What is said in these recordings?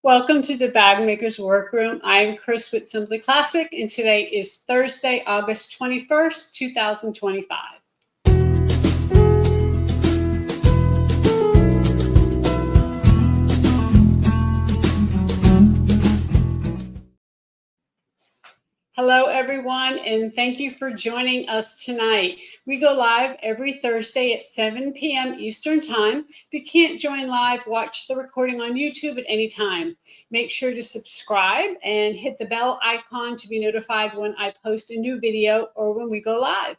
Welcome to the Bag Maker's Workroom. I'm Chris with Simply Classic, and today is Thursday, August 21st, 2025. Hello, everyone, and thank you for joining us tonight. We go live every Thursday at 7 p.m. Eastern Time. If you can't join live, watch the recording on YouTube at any time. Make sure to subscribe and hit the bell icon to be notified when I post a new video or when we go live.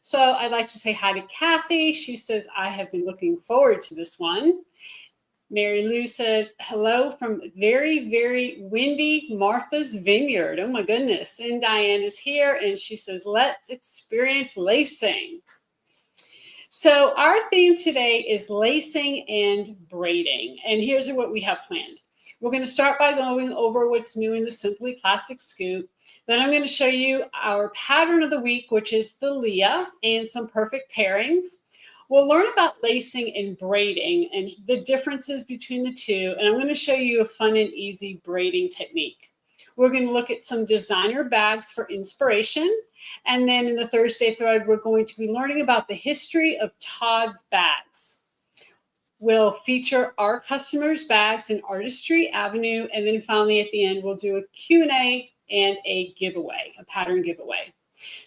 So I'd like to say hi to Kathy. She says, I have been looking forward to this one. Mary Lou says, hello from very, very windy Martha's Vineyard. Oh my goodness. And Diane is here and she says, let's experience lacing. So our theme today is lacing and braiding. And here's what we have planned. We're going to start by going over what's new in the Simply Classic Scoop. Then I'm going to show you our pattern of the week, which is the Leah, and some perfect pairings. We'll learn about lacing and braiding and the differences between the two, and I'm going to show you a fun and easy braiding technique. We're going to look at some designer bags for inspiration, and then in the Thursday thread, we're going to be learning about the history of Todds bags. We'll feature our customers' bags in Artistry Avenue, and then finally at the end, we'll do a Q&A and a giveaway, a pattern giveaway.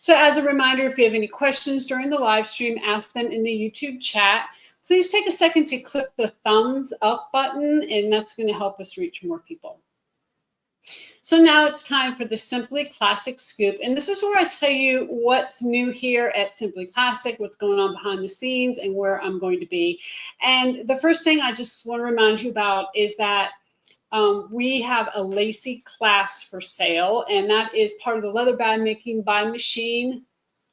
So as a reminder, if you have any questions during the live stream, ask them in the YouTube chat. Please take a second to click the thumbs up button, and that's going to help us reach more people. So now it's time for the Simply Classic Scoop. And this is where I tell you what's new here at Simply Classic, what's going on behind the scenes, and where I'm going to be. And the first thing I just want to remind you about is that we have a lacy class for sale, and that is part of the Leather Bag Making by Machine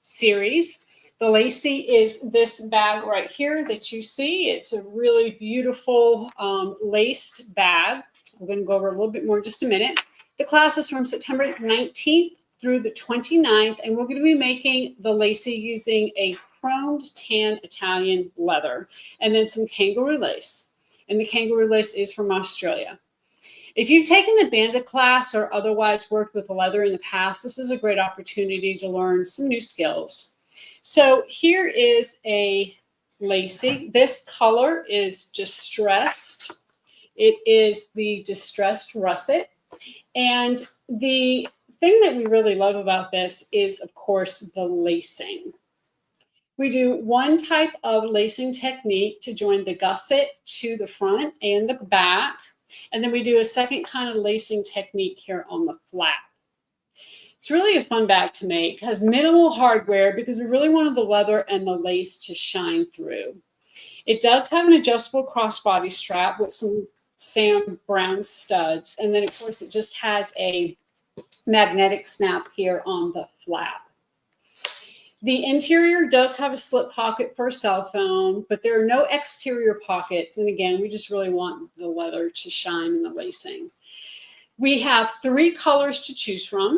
series. The lacy is this bag right here that you see. It's a really beautiful laced bag. We're going to go over a little bit more in just a minute. The class is from September 19th through the 29th, and we're going to be making the lacy using a chromed tan Italian leather and then some kangaroo lace. And the kangaroo lace is from Australia. If you've taken the bandit class or otherwise worked with leather in the past, this is a great opportunity to learn some new skills. So here is a lacy. This color is distressed. It is the distressed russet. And the thing that we really love about this is, of course, the lacing. We do one type of lacing technique to join the gusset to the front and the back. And then we do a second kind of lacing technique here on the flap. It's really a fun bag to make. It has minimal hardware because we really wanted the leather and the lace to shine through. It does have an adjustable crossbody strap with some Sam Brown studs. And then, of course, it just has a magnetic snap here on the flap. The interior does have a slip pocket for a cell phone, but there are no exterior pockets. And again, we just really want the leather to shine in the lacing. We have three colors to choose from.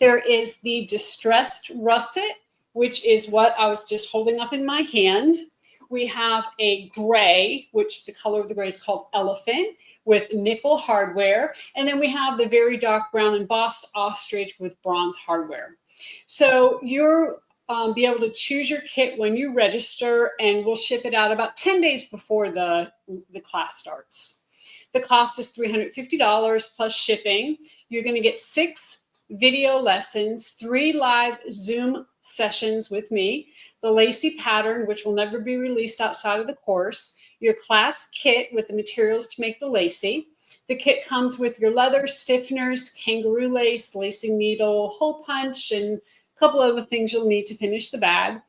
There is the distressed russet, which is what I was just holding up in my hand. We have a gray, which the color of the gray is called elephant, with nickel hardware. And then we have the very dark brown embossed ostrich with bronze hardware. So you'll be able to choose your kit when you register, and we'll ship it out about 10 days before the class starts. The cost is $350 plus shipping. You're going to get 6 video lessons, 3 live Zoom sessions with me, the lacy pattern, which will never be released outside of the course, your class kit with the materials to make the lacy. The kit comes with your leather, stiffeners, kangaroo lace, lacing needle, hole punch, and a couple other things you'll need to finish the bag.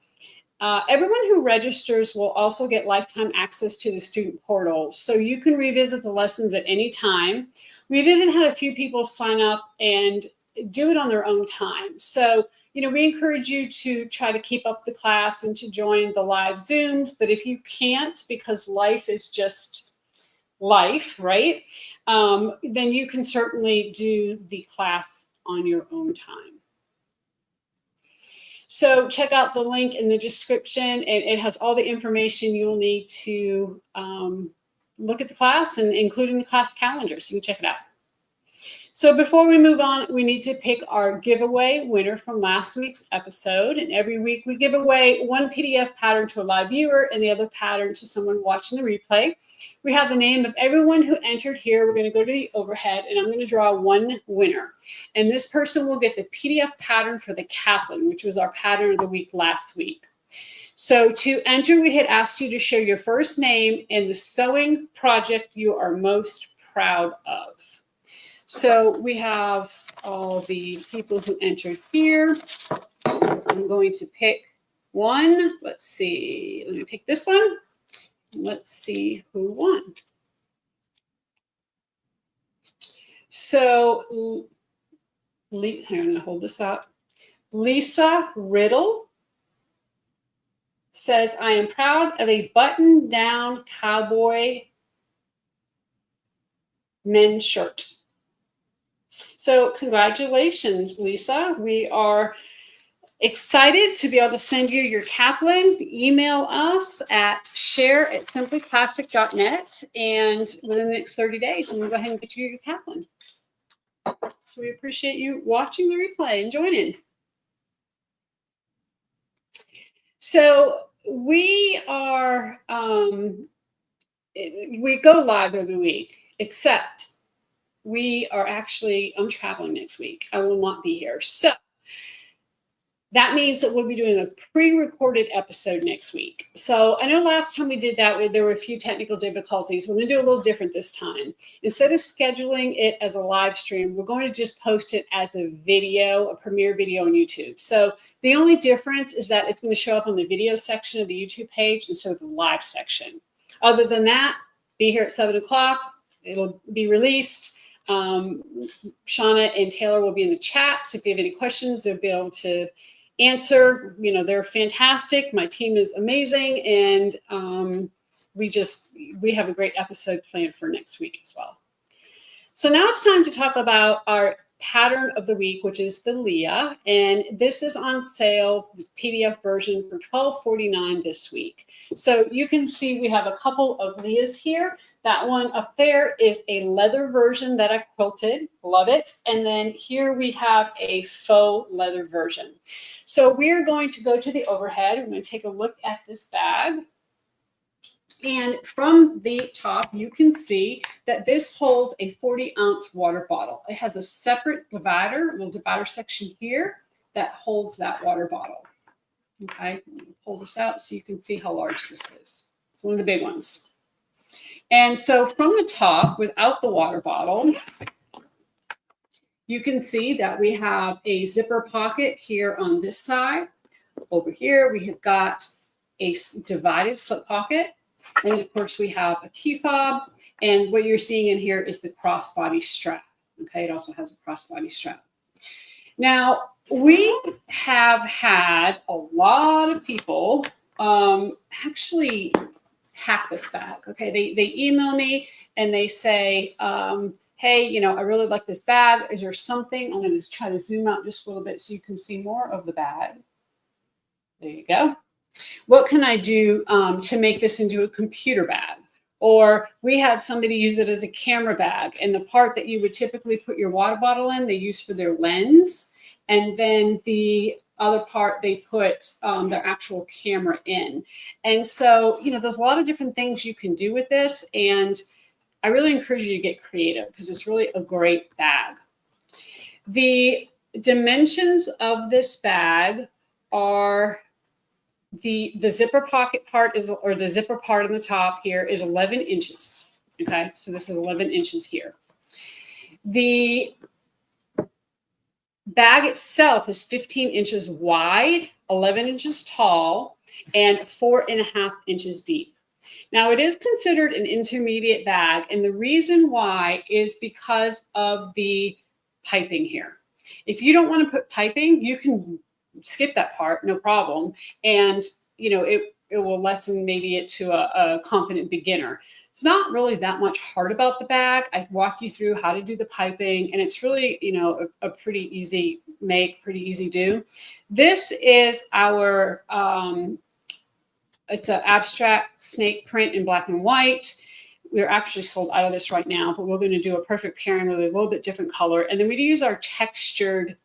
Everyone who registers will also get lifetime access to the student portal, so you can revisit the lessons at any time. We've even had a few people sign up and do it on their own time. So, we encourage you to try to keep up the class and to join the live Zooms, but if you can't, because life is just life, right? Then you can certainly do the class on your own time. So check out the link in the description, and it has all the information you'll need to look at the class and including the class calendar, so you can check it out. So before we move on, we need to pick our giveaway winner from last week's episode. And every week we give away one PDF pattern to a live viewer and the other pattern to someone watching the replay. We have the name of everyone who entered here. We're going to go to the overhead and I'm going to draw one winner. And this person will get the PDF pattern for the Kaplan, which was our pattern of the week last week. So to enter, we had asked you to share your first name and the sewing project you are most proud of. So we have all the people who entered here. I'm going to pick one. Let's see. Let me pick this one. Let's see who won. So I'm going to hold this up. Lisa Riddle says, I am proud of a button-down cowboy men's shirt. So congratulations, Lisa. We are excited to be able to send you your Kaplan. Email us at share@simplyclassic.net, and within the next 30 days, we'll go ahead and get you your Kaplan. So we appreciate you watching the replay and joining. So we are, we go live every week, except we are actually, I'm traveling next week. I will not be here. So that means that we'll be doing a pre-recorded episode next week. So I know last time we did that, there were a few technical difficulties. We're going to do a little different this time. Instead of scheduling it as a live stream, we're going to just post it as a video, a premiere video on YouTube. So the only difference is that it's going to show up on the video section of the YouTube page instead of the live section. Other than that, be here at 7 o'clock. It'll be released. Shauna and Taylor will be in the chat. So if you have any questions, they'll be able to answer. You know, they're fantastic. My team is amazing. And we have a great episode planned for next week as well. So now it's time to talk about our pattern of the week, which is the Leah. And this is on sale, the PDF version, for $12.49 this week. So you can see we have a couple of Leahs here. That one up there is a leather version that I quilted. Love it. And then here we have a faux leather version. So we're going to go to the overhead. We're going to take a look at this bag. And from the top, you can see that this holds a 40-ounce water bottle. It has a separate divider, a little divider section here that holds that water bottle. Okay, I'm going to pull this out so you can see how large this is. It's one of the big ones. And so from the top, without the water bottle, you can see that we have a zipper pocket here on this side. Over here, we have got a divided slip pocket. And of course, we have a key fob. And what you're seeing in here is the crossbody strap. Okay, it also has a crossbody strap. Now, we have had a lot of people actually hack this bag. Okay, they email me and they say, hey, you know, I really like this bag. Is there something? I'm going to try to zoom out just a little bit so you can see more of the bag. There you go. What can I do to make this into a computer bag? Or we had somebody use it as a camera bag, and the part that you would typically put your water bottle in, they use for their lens. And then the other part, they put their actual camera in. And so, you know, there's a lot of different things you can do with this. And I really encourage you to get creative because it's really a great bag. The dimensions of this bag are the zipper pocket part is, or the zipper part on the top here is 11 inches. Okay, so this is 11 inches here. The bag itself is 15 inches wide, 11 inches tall, and 4.5 inches deep. Now, it is considered an intermediate bag, and the reason why is because of the piping here. If you don't want to put piping, you can skip that part, no problem. And, you know, it will lessen maybe it to a confident beginner. It's not really that much hard about the bag. I walk you through how to do the piping, and it's really, you know, a pretty easy make, pretty easy do. This is our, it's an abstract snake print in black and white. we're actually sold out of this right now, but we're going to do a perfect pairing with a little bit different color. And then we use our textured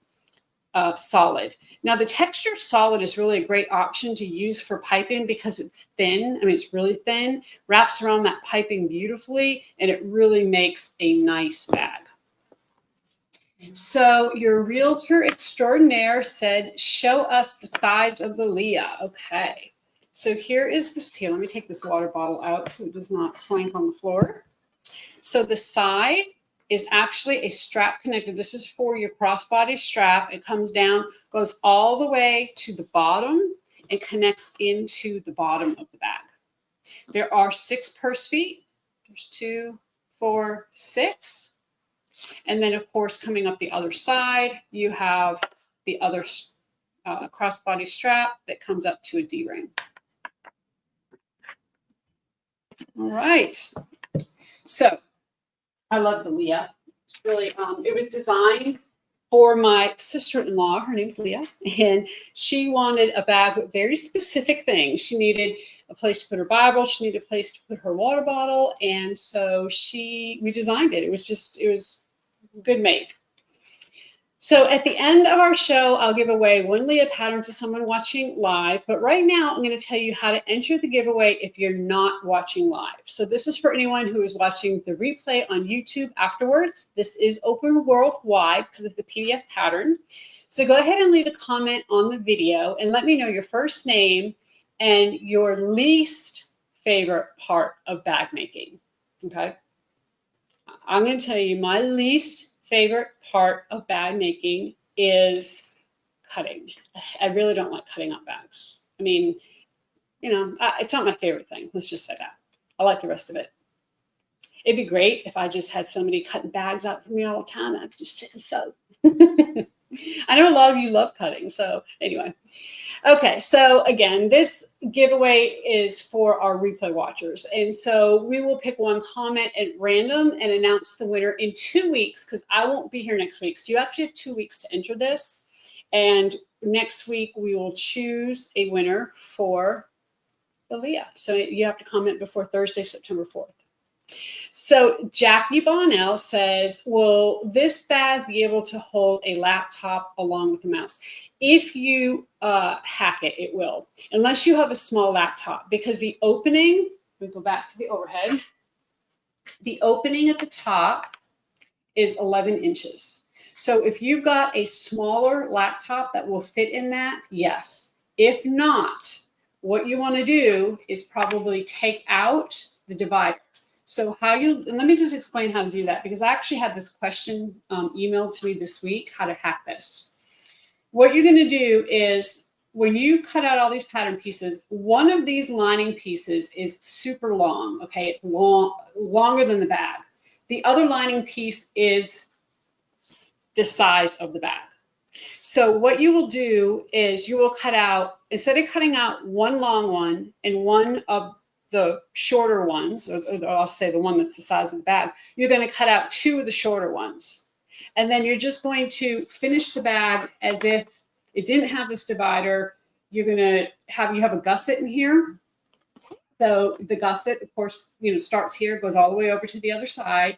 solid. Now the textured solid is really a great option to use for piping because it's thin. I mean, it's really thin, wraps around that piping beautifully, and it really makes a nice bag. So your realtor extraordinaire said, show us the size of the Leah. Okay. So here is this here. Let me take this water bottle out so it does not clank on the floor. So the side is actually a strap connector. This is for your crossbody strap. It comes down, goes all the way to the bottom, and connects into the bottom of the bag. There are 6 purse feet. There's 2, 4, 6. And then, of course, coming up the other side, you have the other crossbody strap that comes up to a D-ring. All right. So I love the Leah. It's really, it was designed for my sister-in-law. Her name's Leah, and she wanted a bag with very specific things. She needed a place to put her Bible. She needed a place to put her water bottle, and so we designed it. It was good made. So at the end of our show, I'll give away 1 Leah pattern to someone watching live. But right now, I'm going to tell you how to enter the giveaway if you're not watching live. So this is for anyone who is watching the replay on YouTube afterwards. This is open worldwide because of the PDF pattern. So go ahead and leave a comment on the video and let me know your first name and your least favorite part of bag making. Okay. I'm going to tell you my least favorite part of bag making is cutting. I really don't like cutting up bags. I mean, you know, it's not my favorite thing. Let's just say that. I like the rest of it. It'd be great if I just had somebody cutting bags out for me all the time and I could just sit and sew. I know a lot of you love cutting. So anyway. Okay, so again, this giveaway is for our replay watchers. And so we will pick one comment at random and announce the winner in 2 weeks because I won't be here next week. So you actually have 2 weeks to enter this. And next week we will choose a winner for the Leah. So you have to comment before Thursday, September 4th. So Jackie Bonnell says, will this bag be able to hold a laptop along with a mouse? If you hack it, it will, unless you have a small laptop, because the opening, we go back to the overhead, the opening at the top is 11 inches. So if you've got a smaller laptop that will fit in that, yes. If not, what you want to do is probably take out the divider. So and let me just explain how to do that, because I actually had this question emailed to me this week, how to hack this. What you're going to do is when you cut out all these pattern pieces, one of these lining pieces is super long. Okay, it's longer than the bag. The other lining piece is the size of the bag. So what you will do is you will cut out, instead of cutting out one long one and one of the shorter ones, or I'll say the one that's the size of the bag, you're going to cut out 2 of the shorter ones. And then you're just going to finish the bag as if it didn't have this divider. You're going to have a gusset in here. So the gusset, of course, starts here, goes all the way over to the other side,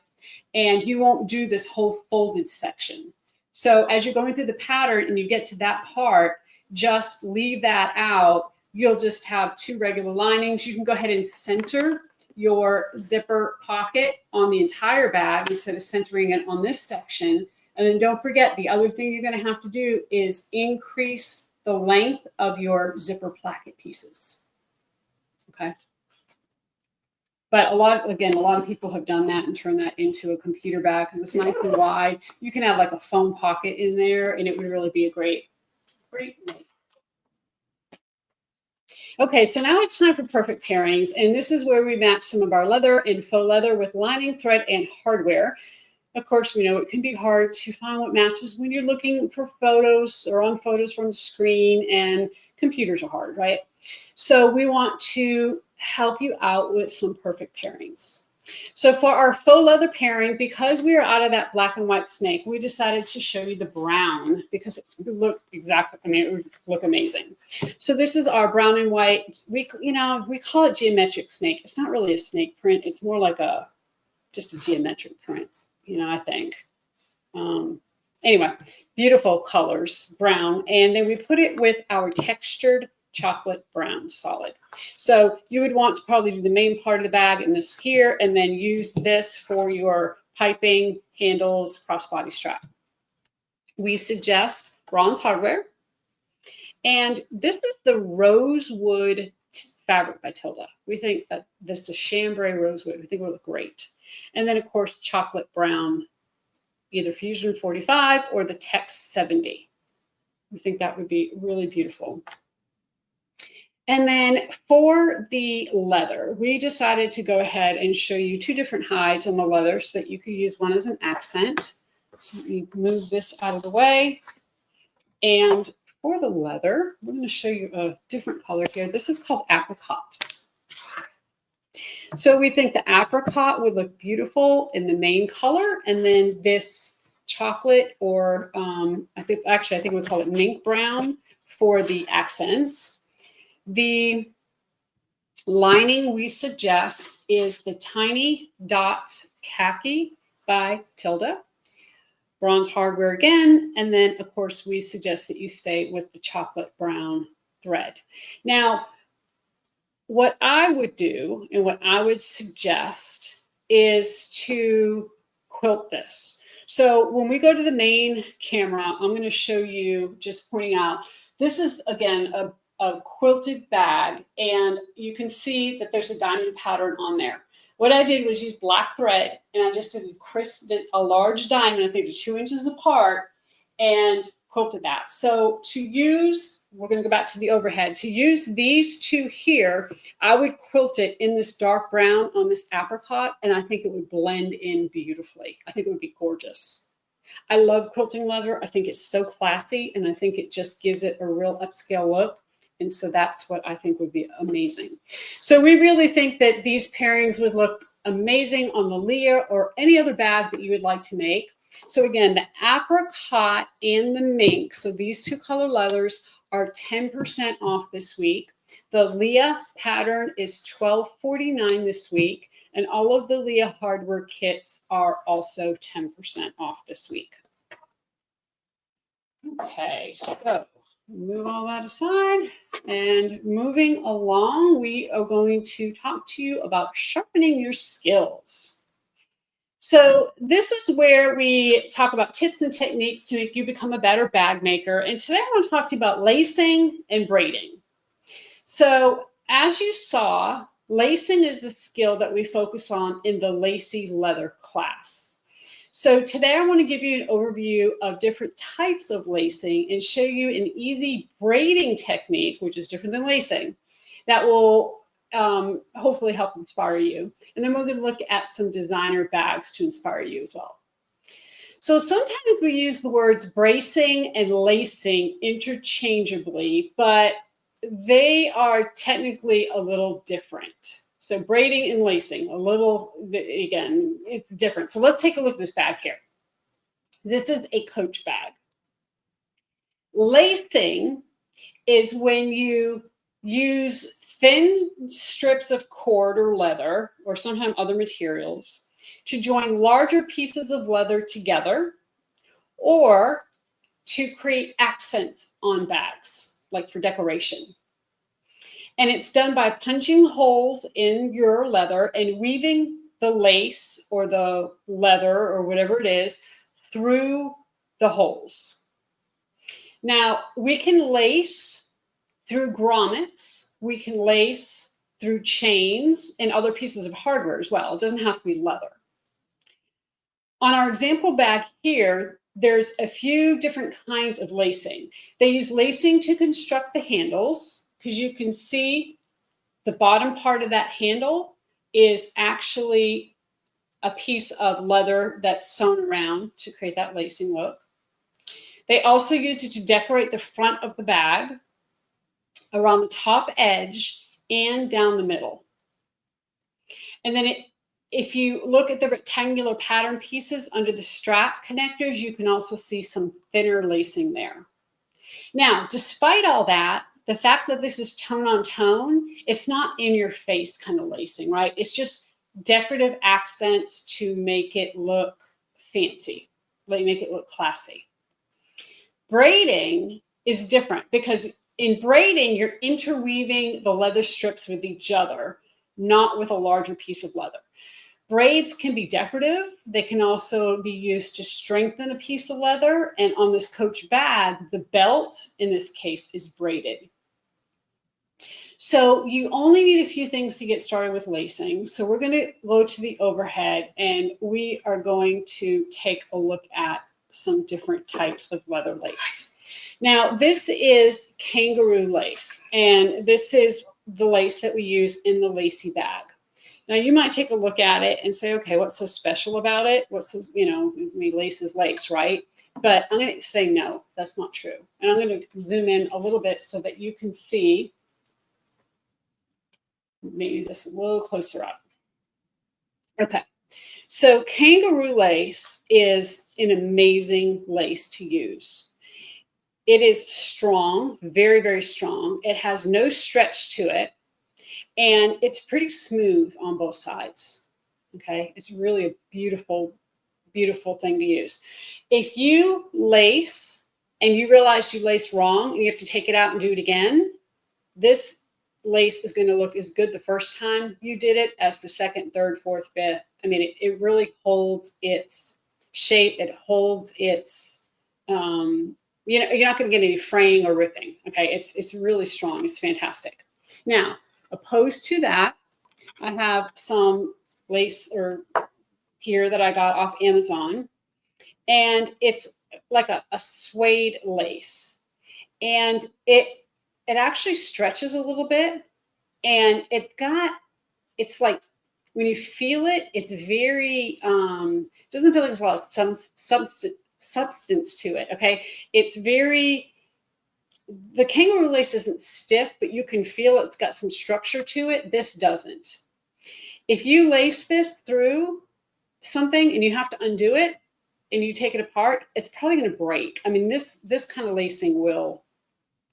and you won't do this whole folded section. So as you're going through the pattern and you get to that part, just leave that out. You'll just have 2 regular linings. You can go ahead and center your zipper pocket on the entire bag instead of centering it on this section. And then don't forget, the other thing you're going to have to do is increase the length of your zipper placket pieces. Okay. But a lot of people have done that and turned that into a computer bag because it's nice and wide. You can have like a phone pocket in there and it would really be a great make. Okay, so now it's time for perfect pairings, and this is where we match some of our leather and faux leather with lining, thread, and hardware. Of course, we know it can be hard to find what matches when you're looking for photos or on photos from the screen, and computers are hard, right? So we want to help you out with some perfect pairings. So for our faux leather pairing, because we are out of that black and white snake, we decided to show you the brown because it would look exactly, I mean, it would look amazing. So this is our brown and white. We call it geometric snake. It's not really a snake print. It's more like just a geometric print, I think. Anyway, beautiful colors, brown. And then we put it with our textured chocolate brown solid. So you would want to probably do the main part of the bag and this here, and then use this for your piping, handles, crossbody strap. We suggest bronze hardware. And this is the rosewood fabric by Tilda. We think that this is chambray rosewood. We think it will look great. And then, of course, chocolate brown, either Fusion 45 or the Tex 70. We think that would be really beautiful. And then for the leather, we decided to go ahead and show you two different hides on the leather so that you could use one as an accent. So let me move this out of the way. And for the leather, we're going to show you a different color here. This is called apricot. So we think the apricot would look beautiful in the main color, and then this chocolate, or I think we call it mink brown for the accents. The lining we suggest is the Tiny Dots Khaki by Tilda. Bronze hardware again, and then of course we suggest that you stay with the chocolate brown thread. Now, what I would do and what I would suggest is to quilt this. So when we go to the main camera, I'm going to show you, just pointing out, this is again a quilted bag, and you can see that there's a diamond pattern on there. What I did was use black thread, and I just did a large diamond, I think 2 inches apart, and quilted that. So to use, we're going to go back to the overhead. To use these two here, I would quilt it in this dark brown on this apricot, and I think it would blend in beautifully. I think it would be gorgeous. I love quilting leather. I think it's so classy, and I think it just gives it a real upscale look. And so that's what I think would be amazing. So we really think that these pairings would look amazing on the Leah or any other bag that you would like to make. So again, the apricot and the mink, so these two color leathers are 10% off this week. The Leah pattern is $12.49 this week, and all of the Leah hardware kits are also 10% off this week. Okay, so move all that aside, and moving along, we are going to talk to you about sharpening your skills. So this is where we talk about tips and techniques to make you become a better bag maker. And today I want to talk to you about lacing and braiding. So as you saw, lacing is a skill that we focus on in the Lacy Leather class. So today I want to give you an overview of different types of lacing and show you an easy braiding technique, which is different than lacing, that will hopefully help inspire you. And then we're going to look at some designer bags to inspire you as well. So sometimes we use the words bracing and lacing interchangeably, but they are technically a little different. So braiding and lacing, a little, again, it's different. So let's take a look at this bag here. This is a Coach bag. Lacing is when you use thin strips of cord or leather, or sometimes other materials, to join larger pieces of leather together, or to create accents on bags, like for decoration. And it's done by punching holes in your leather and weaving the lace or the leather or whatever it is through the holes. Now, we can lace through grommets, we can lace through chains and other pieces of hardware as well. It doesn't have to be leather. On our example bag here, there's a few different kinds of lacing. They use lacing to construct the handles, because you can see the bottom part of that handle is actually a piece of leather that's sewn around to create that lacing look. They also used it to decorate the front of the bag, around the top edge and down the middle. And then if you look at the rectangular pattern pieces under the strap connectors, you can also see some thinner lacing there. Now, despite all that, the fact that this is tone on tone, it's not in your face kind of lacing, right? It's just decorative accents to make it look fancy, like make it look classy. Braiding is different because in braiding, you're interweaving the leather strips with each other, not with a larger piece of leather. Braids can be decorative. They can also be used to strengthen a piece of leather. And on this Coach bag, the belt in this case is braided. So you only need a few things to get started with lacing. So we're going to go to the overhead and we are going to take a look at some different types of leather lace. Now, this is Kangaroo Lace, and this is the lace that we use in the lacy bag. Now, you might take a look at it and say, okay, what's so special about it? What's so, you know, I mean, lace is lace, right? But I'm going to say, no, that's not true. And I'm going to zoom in a little bit so that you can see maybe this a little closer up. Okay. So Kangaroo Lace is an amazing lace to use. It is strong, very, very strong. It has no stretch to it. And it's pretty smooth on both sides. Okay. It's really a beautiful, beautiful thing to use. If you lace and you realize you laced wrong and you have to take it out and do it again, this lace is going to look as good the first time you did it as the second, third, fourth, fifth. I mean, it really holds its shape. It holds its, you know, you're not going to get any fraying or ripping. Okay. It's really strong. It's fantastic. Now, opposed to that, I have some lace here that I got off Amazon, and it's like a suede lace, and it actually stretches a little bit, and it's like when you feel it, it's very doesn't feel like there's a lot of substance to it. Okay, it's very. The Kangaroo Lace isn't stiff, but you can feel it's got some structure to it. This doesn't. If you lace this through something and you have to undo it and you take it apart, it's probably going to break. I mean, this kind of lacing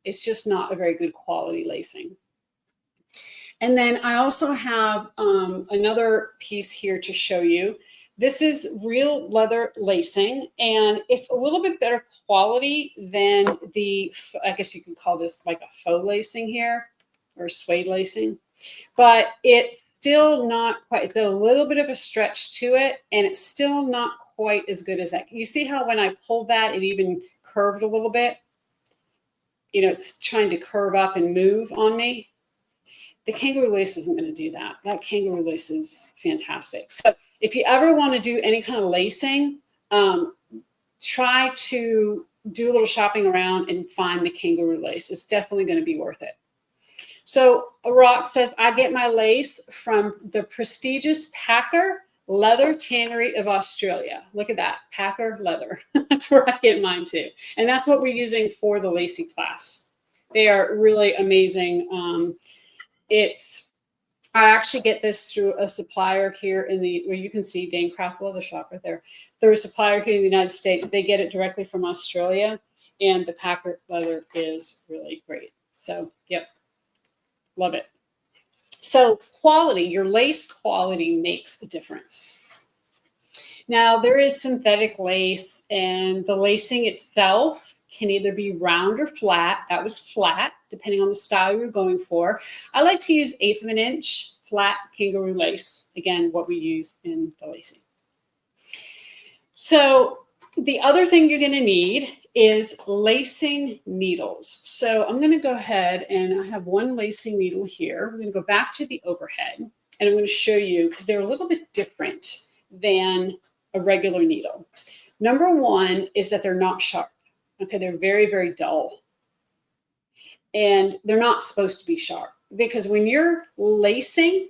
it's just not a very good quality lacing. And then I also have another piece here to show you. This is real leather lacing, and it's a little bit better quality than the, I guess you could call this like a faux lacing here, or suede lacing, but it's still not quite, it's got a little bit of a stretch to it, and it's still not quite as good as that. You see how when I pulled that, it even curved a little bit? You know, it's trying to curve up and move on me. The Kangaroo Lace isn't going to do that. That Kangaroo Lace is fantastic. So if you ever want to do any kind of lacing, try to do a little shopping around and find the Kangaroo Lace. It's definitely going to be worth it. So Rock says, I get my lace from the prestigious Packer Leather Tannery of Australia. Look at that, Packer Leather. That's where I get mine too. And that's what we're using for the lacy class. They are really amazing. I actually get this through a supplier here where you can see Dane Craft Leather Shop right there. They're a supplier here in the United States. They get it directly from Australia, and the Packer leather is really great. So, yep, love it. So quality, your lace quality makes a difference. Now, there is synthetic lace, and the lacing itself can either be round or flat. That was flat, depending on the style you're going for. I like to use 1/8 of an inch flat Kangaroo lace. Again, what we use in the lacing. So the other thing you're going to need is lacing needles. So I'm going to go ahead, and I have one lacing needle here. We're going to go back to the overhead, and I'm going to show you because they're a little bit different than a regular needle. Number one is that they're not sharp. Okay, they're very, very dull. And they're not supposed to be sharp because when you're lacing,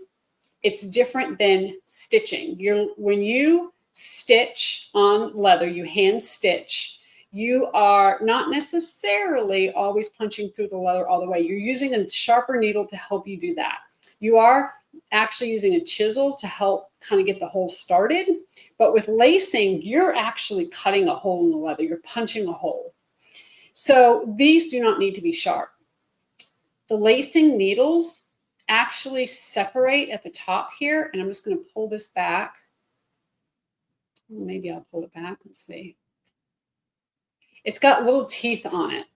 it's different than stitching. When you stitch on leather, you hand stitch, you are not necessarily always punching through the leather all the way. You're using a sharper needle to help you do that. You are actually using a chisel to help kind of get the hole started. But with lacing, you're actually cutting a hole in the leather. You're punching a hole. So these do not need to be sharp. The lacing needles actually separate at the top here, and I'm just going to pull this back. Maybe I'll pull it back. Let's see. It's got little teeth on it.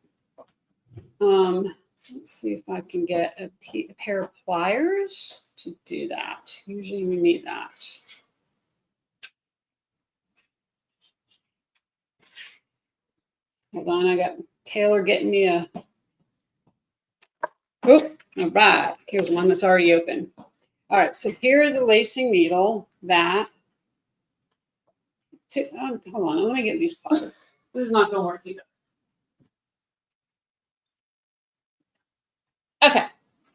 Let's see if I can get a pair of pliers to do that. Usually we need that. Hold on, I got Taylor getting me a... Oh, all right. Here's one that's already open. All right, so here is a lacing needle that... hold on, let me get these pliers. This is not going to work either. Okay,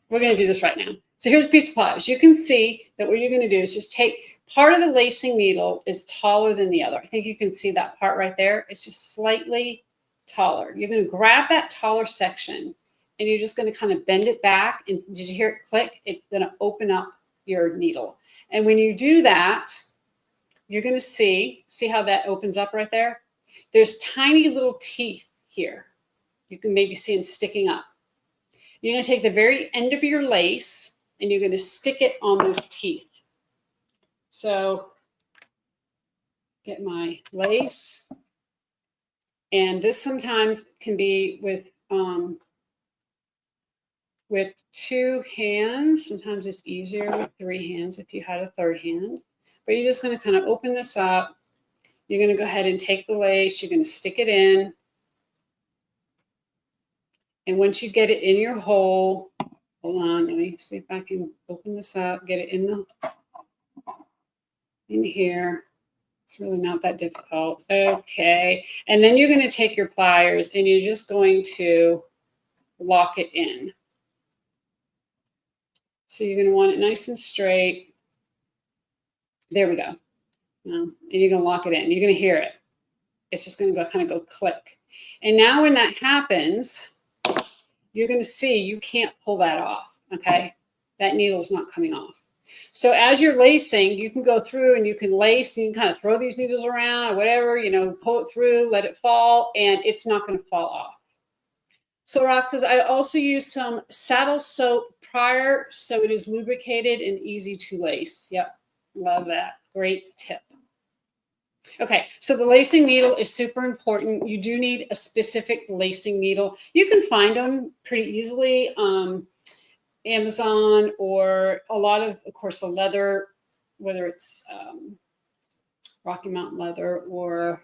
we're going to do this right now. So here's a piece of pliers. You can see that what you're going to do is just take part of the lacing needle is taller than the other. I think you can see that part right there. It's just slightly taller. You're going to grab that taller section and you're just going to kind of bend it back. And did you hear it click? It's going to open up your needle. And when you do that, you're going to see how that opens up right there? There's tiny little teeth here. You can maybe see them sticking up. You're going to take the very end of your lace and you're going to stick it on those teeth. So get my lace. And this sometimes can be with two hands. Sometimes it's easier with 3 hands if you had a third hand. But you're just going to kind of open this up. You're going to go ahead and take the lace. You're going to stick it in. And once you get it in your hole, hold on, let me see if I can open this up, get it in here. It's really not that difficult. Okay. And then you're going to take your pliers and you're just going to lock it in. So you're going to want it nice and straight. There we go. And you're going to lock it in. You're going to hear it. It's just going to go kind of go click. And now when that happens, you're going to see you can't pull that off, okay? That needle is not coming off. So as you're lacing, you can go through and you can lace and you can kind of throw these needles around or whatever, you know, pull it through, let it fall, and it's not going to fall off. So after that, I also use some saddle soap prior so it is lubricated and easy to lace. Yep, love that. Great tip. Okay, so the lacing needle is super important. You do need a specific lacing needle. You can find them pretty easily, Amazon, or a lot of course, the leather, whether it's Rocky Mountain leather or,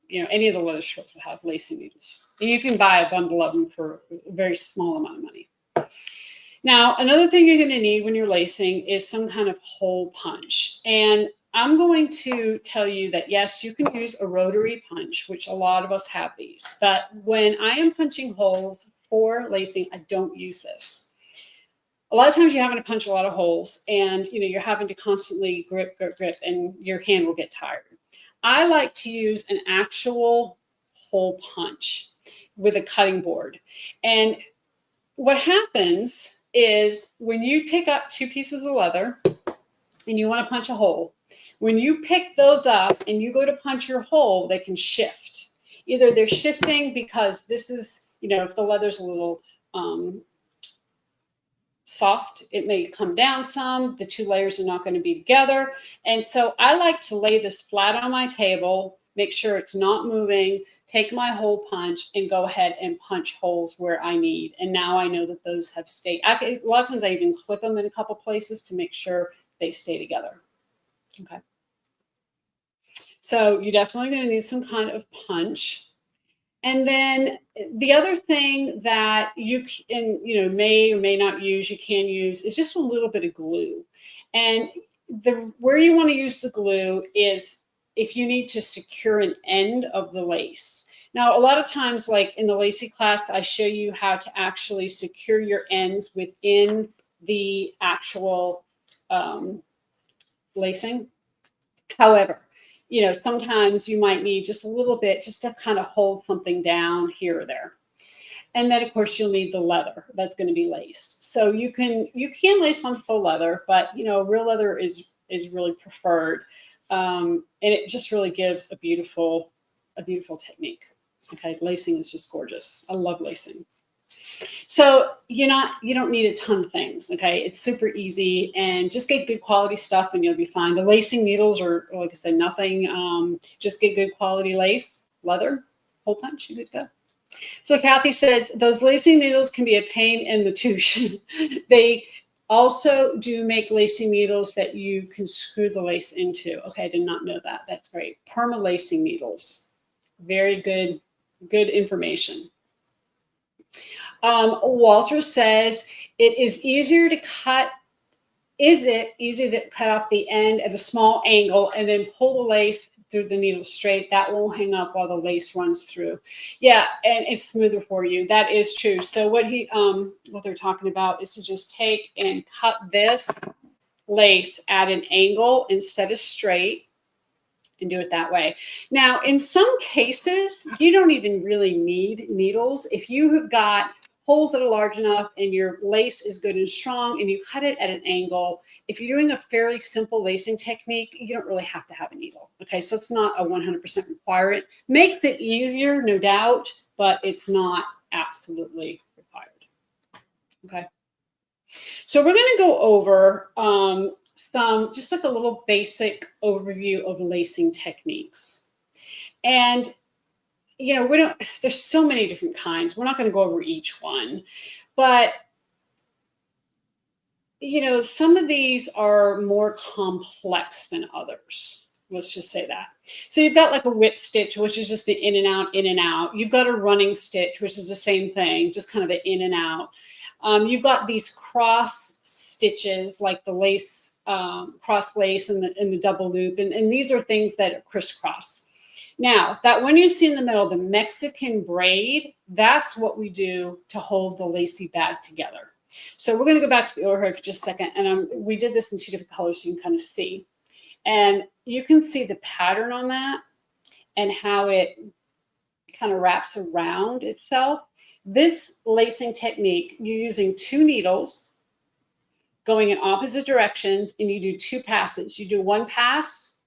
you know, any of the leather shops will have lacing needles. You can buy a bundle of them for a very small amount of money. Now, another thing you're going to need when you're lacing is some kind of hole punch. And I'm going to tell you that, yes, you can use a rotary punch, which a lot of us have these. But when I am punching holes for lacing, I don't use this. A lot of times you're having to punch a lot of holes and, you know, you're having to constantly grip, grip, grip, and your hand will get tired. I like to use an actual hole punch with a cutting board. And what happens is when you pick up 2 pieces of leather and you want to punch a hole, when you pick those up and you go to punch your hole, they can shift. Either they're shifting because this is, you know, if the leather's a little soft, it may come down some. The 2 layers are not going to be together. And so I like to lay this flat on my table, make sure it's not moving, take my hole punch and go ahead and punch holes where I need. And now I know that those have stayed. A lot of times I even clip them in a couple places to make sure they stay together. Okay. So you're definitely going to need some kind of punch. And then the other thing that you can, you know, may or may not use, you can use, is just a little bit of glue. And where you want to use the glue is if you need to secure an end of the lace. Now, a lot of times, like in the lacy class, I show you how to actually secure your ends within the actual lacing. However, you know, sometimes you might need just a little bit just to kind of hold something down here or there. And then, of course, you'll need the leather that's going to be laced. So you can lace on faux leather, but real leather is really preferred, and it just really gives a beautiful technique. Okay, lacing is just gorgeous. I love lacing. So you don't need a ton of things. Okay, it's super easy, and just get good quality stuff and you'll be fine. The lacing needles are, like I said, nothing. Just get good quality lace, leather, hole punch, you're good to go. So Kathy says those lacing needles can be a pain in the touche. They also do make lacing needles that you can screw the lace into. Okay, I did not know that. That's great. Perma lacing needles. Very good information. Walter says, it is easier to cut. Is it easy to cut off the end at a small angle and then pull the lace through the needle straight? That won't hang up while the lace runs through. Yeah, and it's smoother for you. That is true. So what they're talking about is to just take and cut this lace at an angle instead of straight, and do it that way. Now, in some cases, you don't even really need needles. If you have got holes that are large enough and your lace is good and strong and you cut it at an angle, if you're doing a fairly simple lacing technique, you don't really have to have a needle. Okay, so it's not a 100% requirement. Makes it easier, no doubt, but it's not absolutely required. Okay, so we're going to go over just like a little basic overview of lacing techniques. And there's so many different kinds. We're not going to go over each one, but some of these are more complex than others. Let's just say that. So you've got like a whip stitch, which is just an in and out, in and out. You've got a running stitch, which is the same thing, just kind of an in and out. You've got these cross stitches, like the lace, cross lace and the double loop. And these are things that are crisscross. Now, that one you see in the middle, the Mexican braid, that's what we do to hold the lacy bag together. So we're going to go back to the overhead for just a second. And we did this in two different colors so you can kind of see. And you can see the pattern on that and how it kind of wraps around itself. This lacing technique, you're using 2 needles going in opposite directions, and you do 2 passes. You do 1 pass,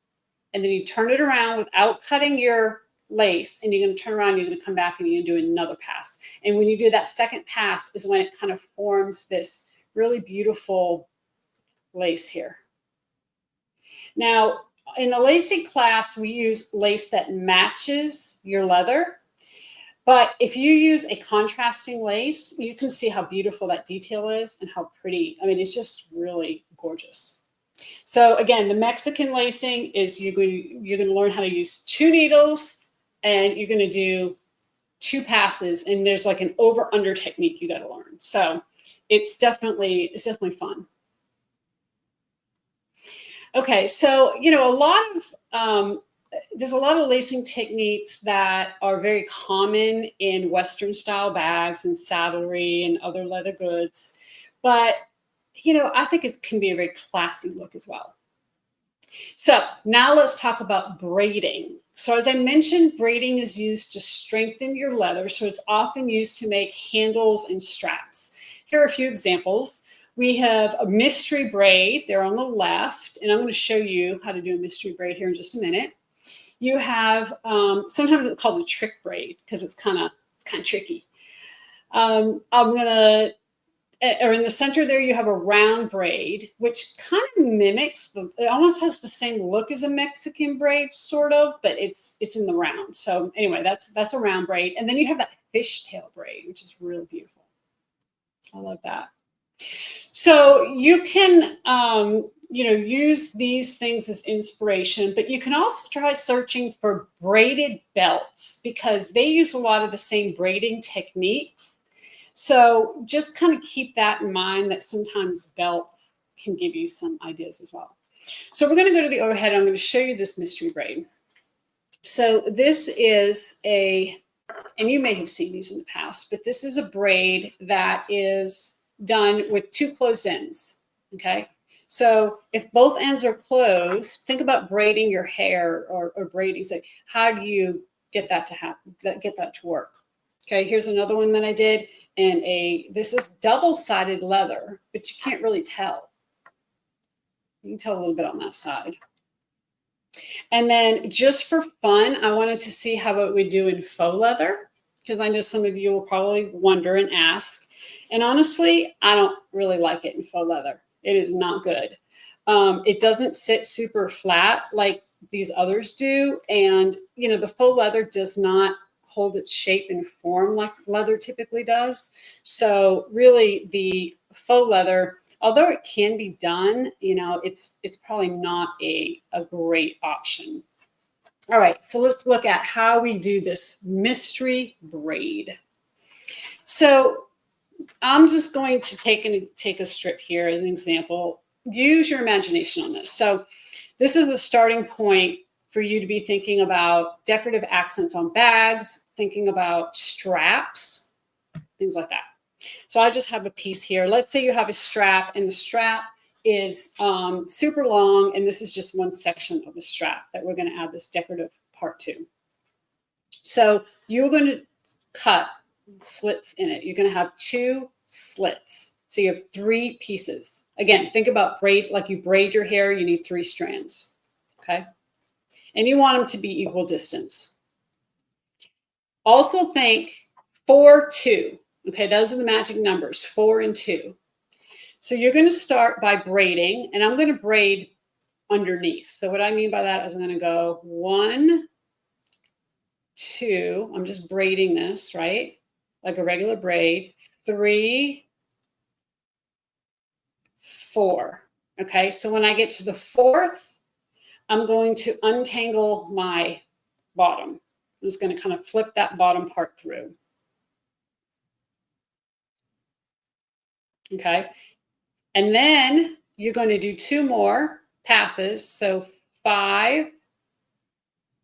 and then you turn it around without cutting your lace, and you're going to turn around, you're going to come back, and you're going to do another pass. And when you do that second pass is when it kind of forms this really beautiful lace here. Now, in the lacing class, we use lace that matches your leather. But if you use a contrasting lace, you can see how beautiful that detail is and how pretty. I mean, it's just really gorgeous. So again, the Mexican lacing is you're going to learn how to use 2 needles, and you're going to do 2 passes, and there's like an over-under technique you got to learn. So it's definitely fun. Okay, so there's a lot of lacing techniques that are very common in Western style bags and saddlery and other leather goods, but I think it can be a very classy look as well. So now let's talk about braiding. So as I mentioned, braiding is used to strengthen your leather. So it's often used to make handles and straps. Here are a few examples. We have a mystery braid there on the left, and I'm going to show you how to do a mystery braid here in just a minute. You have, sometimes it's called a trick braid because it's kind of tricky. Or in the center there, you have a round braid, which kind of mimics it almost has the same look as a Mexican braid, sort of, but it's in the round. So anyway, that's a round braid. And then you have that fishtail braid, which is really beautiful. I love that. So you can, use these things as inspiration, but you can also try searching for braided belts because they use a lot of the same braiding techniques. So just kind of keep that in mind, that sometimes belts can give you some ideas as well. So we're going to go to the overhead. I'm going to show you this mystery braid. So this is and you may have seen these in the past, but this is a braid that is done with 2 closed ends, okay? So if both ends are closed, think about braiding your hair or braiding. Say, how do you get that to happen, get that to work? Okay, here's another one that I did. And this is double-sided leather, but you can't really tell. You can tell a little bit on that side. And then just for fun, I wanted to see how it would do in faux leather, because I know some of you will probably wonder and ask. And honestly, I don't really like it in faux leather. It is not good. It doesn't sit super flat like these others do. And, you know, the faux leather does not hold its shape and form like leather typically does. So really the faux leather, although it can be done, you know, it's probably not a great option. All right, so let's look at how we do this mystery braid. So I'm just going to take a strip here as an example. Use your imagination on this. So this is a starting point for you to be thinking about decorative accents on bags, thinking about straps, things like that. So I just have a piece here. Let's say you have a strap, and the strap is super long, and this is just one section of the strap that we're going to add this decorative part to. So you're going to cut slits in it. You're going to have 2 slits. So you have 3 pieces. Again, think about braid, like you braid your hair, you need 3 strands, okay? And you want them to be equal distance. Also think 4, 2. Okay, those are the magic numbers, 4 and 2. So you're going to start by braiding, and I'm going to braid underneath. So what I mean by that is I'm going to go 1, 2. I'm just braiding this, right? Like a regular braid. 3, 4. Okay, so when I get to the 4th, I'm going to untangle my bottom. I'm just going to kind of flip that bottom part through. Okay, and then you're going to do 2 more passes. So 5,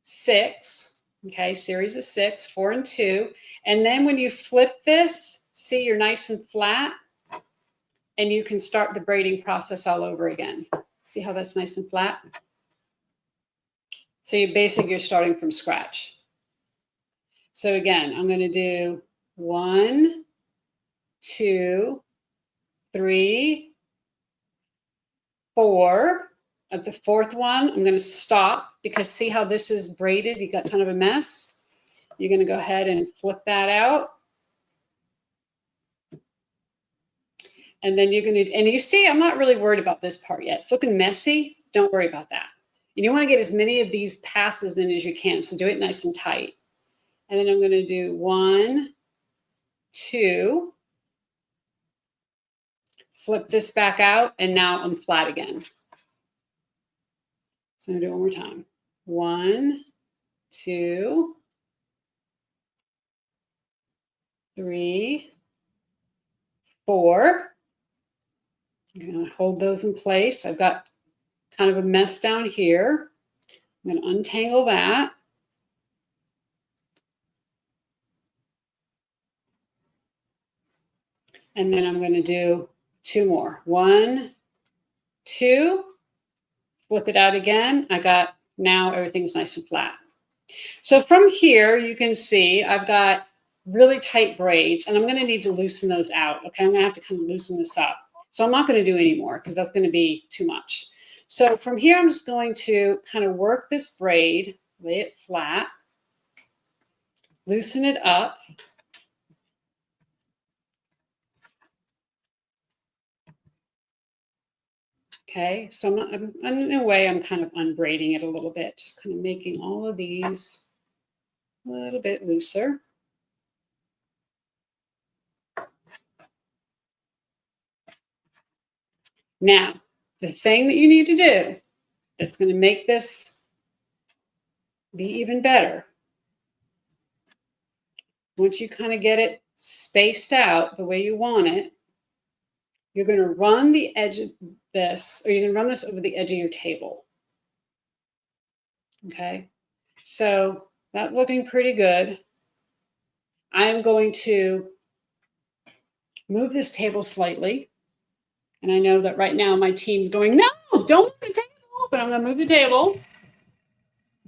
6, okay, series of 6, 4 and 2. And then when you flip this, see you're nice and flat, and you can start the braiding process all over again. See how that's nice and flat? So you're starting from scratch. So again, I'm going to do 1, 2, 3, 4. At the 4th one, I'm going to stop, because see how this is braided? You got kind of a mess. You're going to go ahead and flip that out. And then you're going to, and you see, I'm not really worried about this part yet. It's looking messy. Don't worry about that. And you want to get as many of these passes in as you can. So do it nice and tight. And then I'm going to do 1, 2, flip this back out, and now I'm flat again. So I'm going to do it one more time. 1, 2, 3, 4. I'm going to hold those in place. I've got kind of a mess down here. I'm going to untangle that. And then I'm going to do 2 more. 1, 2, flip it out again. I got, now everything's nice and flat. So from here, you can see I've got really tight braids, and I'm going to need to loosen those out. Okay, I'm going to have to kind of loosen this up. So I'm not going to do any more, because that's going to be too much. So from here, I'm just going to kind of work this braid, lay it flat, loosen it up. Okay, so in a way, I'm kind of unbraiding it a little bit, just kind of making all of these a little bit looser. Now, the thing that you need to do that's going to make this be even better, once you kind of get it spaced out the way you want it, you're going to run the edge of this, or you're going to run this over the edge of your table. Okay, so that's looking pretty good. I'm going to move this table slightly. And I know that right now my team's going, no, don't move the table, but I'm going to move the table.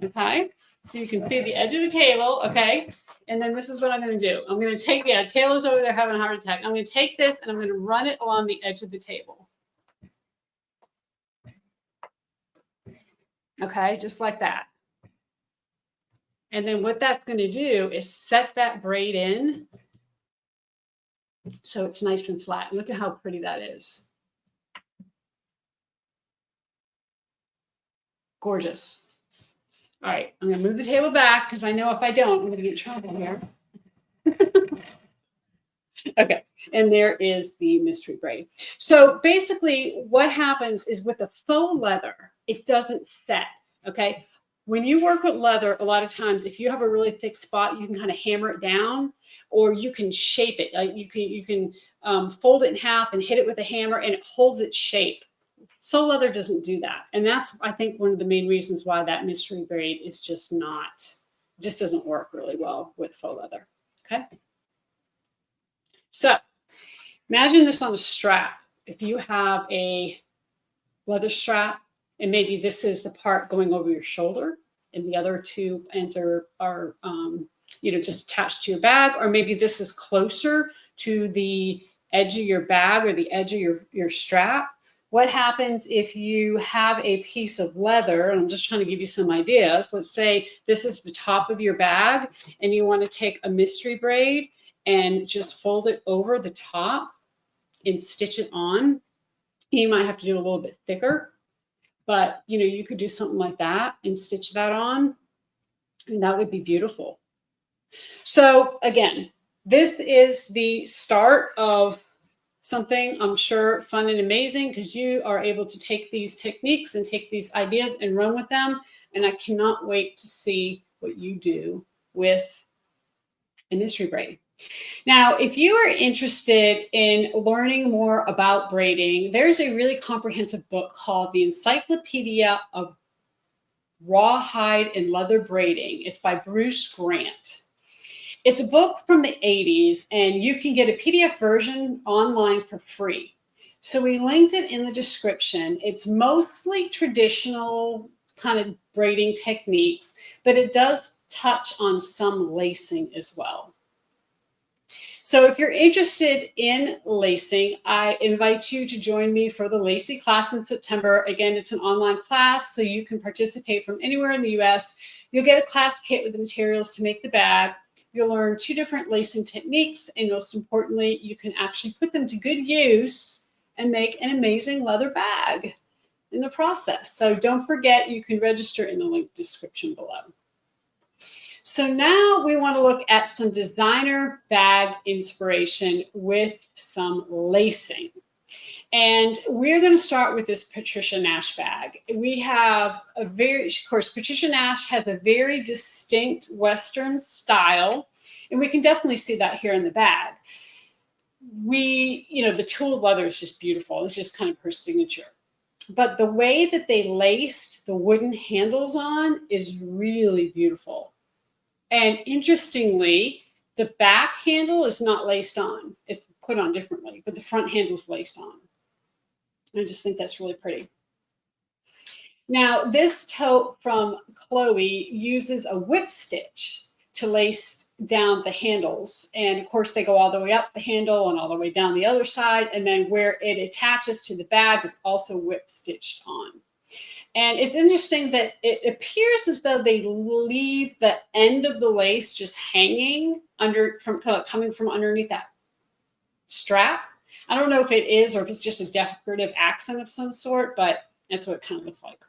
Okay, So you can see the edge of the table, okay? And then this is what I'm going to do. I'm going to take, yeah, Taylor's over there having a heart attack. I'm going to take this and I'm going to run it along the edge of the table. Okay, just like that. And then what that's going to do is set that braid in so it's nice and flat. Look at how pretty that is. Gorgeous. All right, I'm going to move the table back because I know if I don't, I'm going to get in trouble here. Okay, and there is the mystery braid. So basically what happens is with the faux leather, it doesn't set, okay? When you work with leather, a lot of times, if you have a really thick spot, you can kind of hammer it down, or you can shape it. Like you can fold it in half and hit it with a hammer, and it holds its shape. Faux leather doesn't do that, and that's, I think, one of the main reasons why that mystery braid is just doesn't work really well with faux leather. Okay. So imagine this on a strap. If you have a leather strap, and maybe this is the part going over your shoulder, and the other two ends are just attached to your bag, or maybe this is closer to the edge of your bag or the edge of your strap. What happens if you have a piece of leather, and I'm just trying to give you some ideas. Let's say this is the top of your bag, and you want to take a mystery braid and just fold it over the top and stitch it on. You might have to do a little bit thicker, but you could do something like that and stitch that on, and that would be beautiful. So again, this is the start of something I'm sure fun and amazing, because you are able to take these techniques and take these ideas and run with them. And I cannot wait to see what you do with a mystery braid. Now, if you are interested in learning more about braiding, there's a really comprehensive book called The Encyclopedia of Rawhide and Leather Braiding. It's by Bruce Grant. It's a book from the 80s, and you can get a PDF version online for free. So we linked it in the description. It's mostly traditional kind of braiding techniques, but it does touch on some lacing as well. So if you're interested in lacing, I invite you to join me for the Lacing class in September. Again, it's an online class, so you can participate from anywhere in the US. You'll get a class kit with the materials to make the bag. You'll learn 2 different lacing techniques, and most importantly, you can actually put them to good use and make an amazing leather bag in the process. So don't forget, you can register in the link description below. So now we want to look at some designer bag inspiration with some lacing. And we're going to start with this Patricia Nash bag. We have of course, Patricia Nash has a very distinct Western style, and we can definitely see that here in the bag. The tooled leather is just beautiful. It's just kind of her signature. But the way that they laced the wooden handles on is really beautiful. And interestingly, the back handle is not laced on. It's put on differently, but the front handle is laced on. I just think that's really pretty. Now, this tote from Chloe uses a whip stitch to lace down the handles. And of course, they go all the way up the handle and all the way down the other side. And then where it attaches to the bag is also whip stitched on. And it's interesting that it appears as though they leave the end of the lace just hanging coming from underneath that strap. I don't know if it is or if it's just a decorative accent of some sort, but that's what it kind of looks like.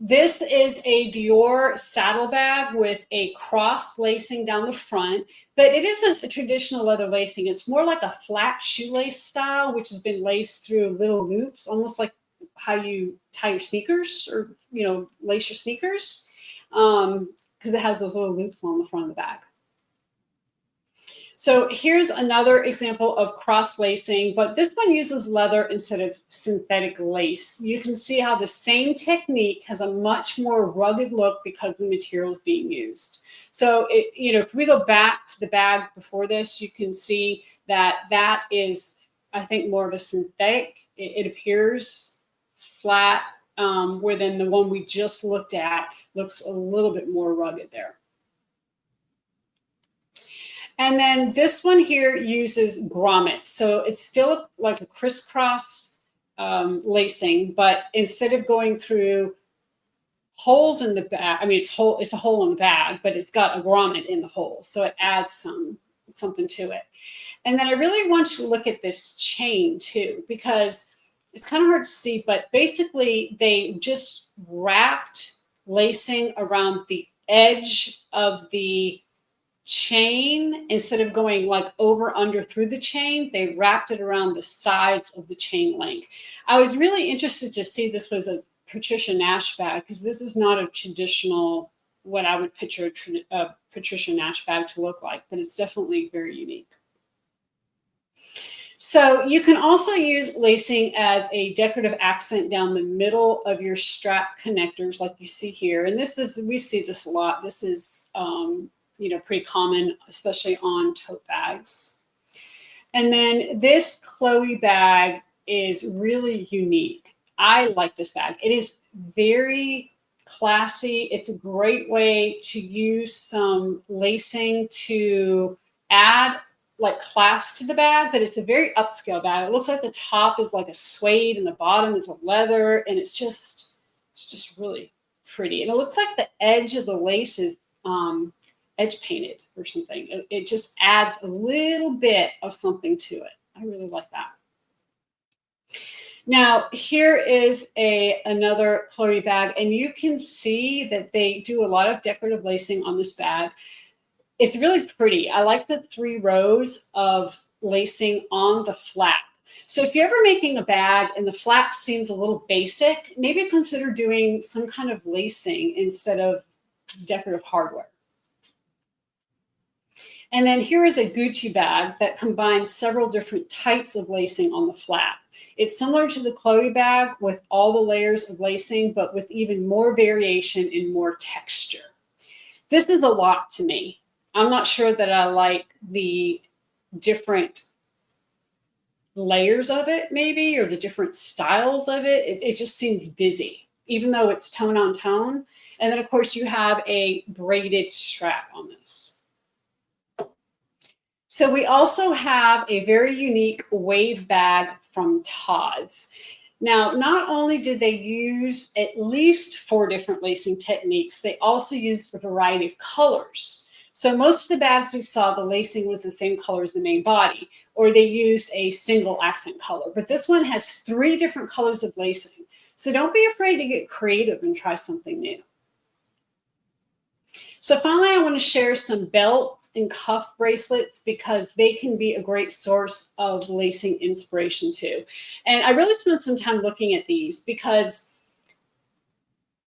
This is a Dior saddlebag with a cross lacing down the front, but it isn't a traditional leather lacing. It's more like a flat shoelace style, which has been laced through little loops, almost like how you tie your sneakers or, lace your sneakers, because it has those little loops on the front of the bag. So here's another example of cross lacing, but this one uses leather instead of synthetic lace. You can see how the same technique has a much more rugged look because the material is being used. So, if we go back to the bag before this, you can see that is, I think, more of a synthetic. It appears flat, where then the one we just looked at looks a little bit more rugged there. And then this one here uses grommets. So it's still like a crisscross lacing, but instead of going through holes in the bag, I mean, it's a hole in the bag, but it's got a grommet in the hole. So it adds something to it. And then I really want you to look at this chain too, because it's kind of hard to see, but basically they just wrapped lacing around the edge of the chain. Instead of going like over, under, through the chain, they wrapped it around the sides of the chain link. I was really interested to see this was a Patricia Nash bag, because this is not a traditional, what I would picture a Patricia Nash bag to look like, but it's definitely very unique. So you can also use lacing as a decorative accent down the middle of your strap connectors, like you see here. And this is, we see this a lot. This is, you know, pretty common, especially on tote bags. And then this Chloe bag is really unique. I like this bag. It is very classy. It's a great way to use some lacing to add like class to the bag, but it's a very upscale bag. It looks like the top is like a suede and the bottom is a leather, and it's just really pretty. And it looks like the edge of the lace is edge painted or something. It just adds a little bit of something to it. I really like that. Now, here is another Chloe bag, and you can see that they do a lot of decorative lacing on this bag. It's really pretty. I like the 3 rows of lacing on the flap. So if you're ever making a bag and the flap seems a little basic, maybe consider doing some kind of lacing instead of decorative hardware. And then here is a Gucci bag that combines several different types of lacing on the flap. It's similar to the Chloe bag with all the layers of lacing, but with even more variation and more texture. This is a lot to me. I'm not sure that I like the different layers of it, maybe, or the different styles of it. It just seems busy, even though it's tone on tone. And then, of course, you have a braided strap on this. So we also have a very unique wave bag from Todds. Now, not only did they use at least 4 different lacing techniques, they also used a variety of colors. So most of the bags we saw, the lacing was the same color as the main body, or they used a single accent color. But this one has 3 different colors of lacing. So don't be afraid to get creative and try something new. So finally, I want to share some belts and cuff bracelets, because they can be a great source of lacing inspiration too. And I really spent some time looking at these, because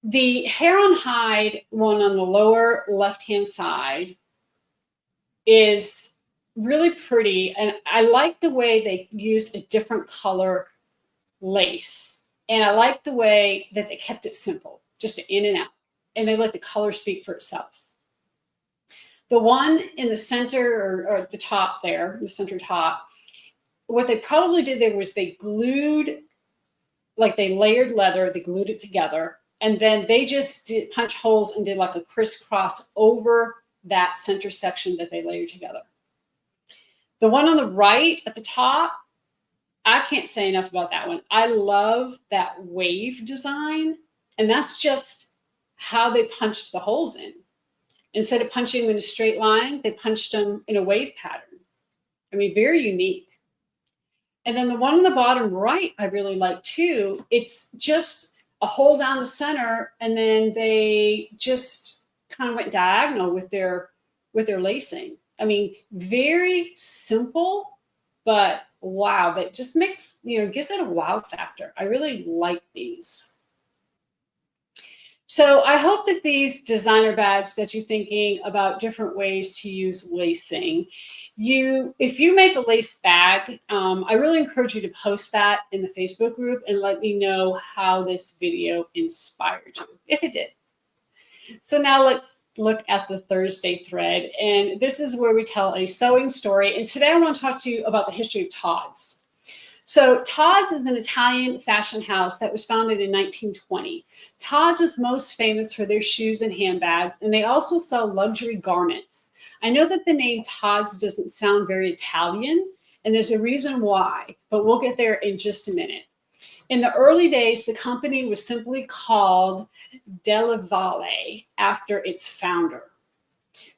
the hair on hide one on the lower left-hand side is really pretty. And I like the way they used a different color lace. And I like the way that they kept it simple, just in and out. And they let the color speak for itself. The one in the center, or at the top there, the center top, what they probably did there was they glued, like they layered leather, they glued it together, and then they just did punch holes and did like a crisscross over that center section that they layered together. The one on the right at the top, I can't say enough about that one. I love that wave design, and that's just how they punched the holes in. Instead of punching them in a straight line, they punched them in a wave pattern. I mean, very unique. And then the one on the bottom right, I really like too. It's just a hole down the center, and then they just kind of went diagonal with their lacing. I mean, very simple, but wow, that just makes, gives it a wow factor. I really like these. So I hope that these designer bags got you thinking about different ways to use lacing. If you make a lace bag, I really encourage you to post that in the Facebook group and let me know how this video inspired you, if it did. So now let's look at the Thursday thread. And this is where we tell a sewing story. And today I want to talk to you about the history of Todds. So Todds is an Italian fashion house that was founded in 1920. Todds is most famous for their shoes and handbags, and they also sell luxury garments. I know that the name Todds doesn't sound very Italian, and there's a reason why, but we'll get there in just a minute. In the early days, the company was simply called Della Valle after its founder.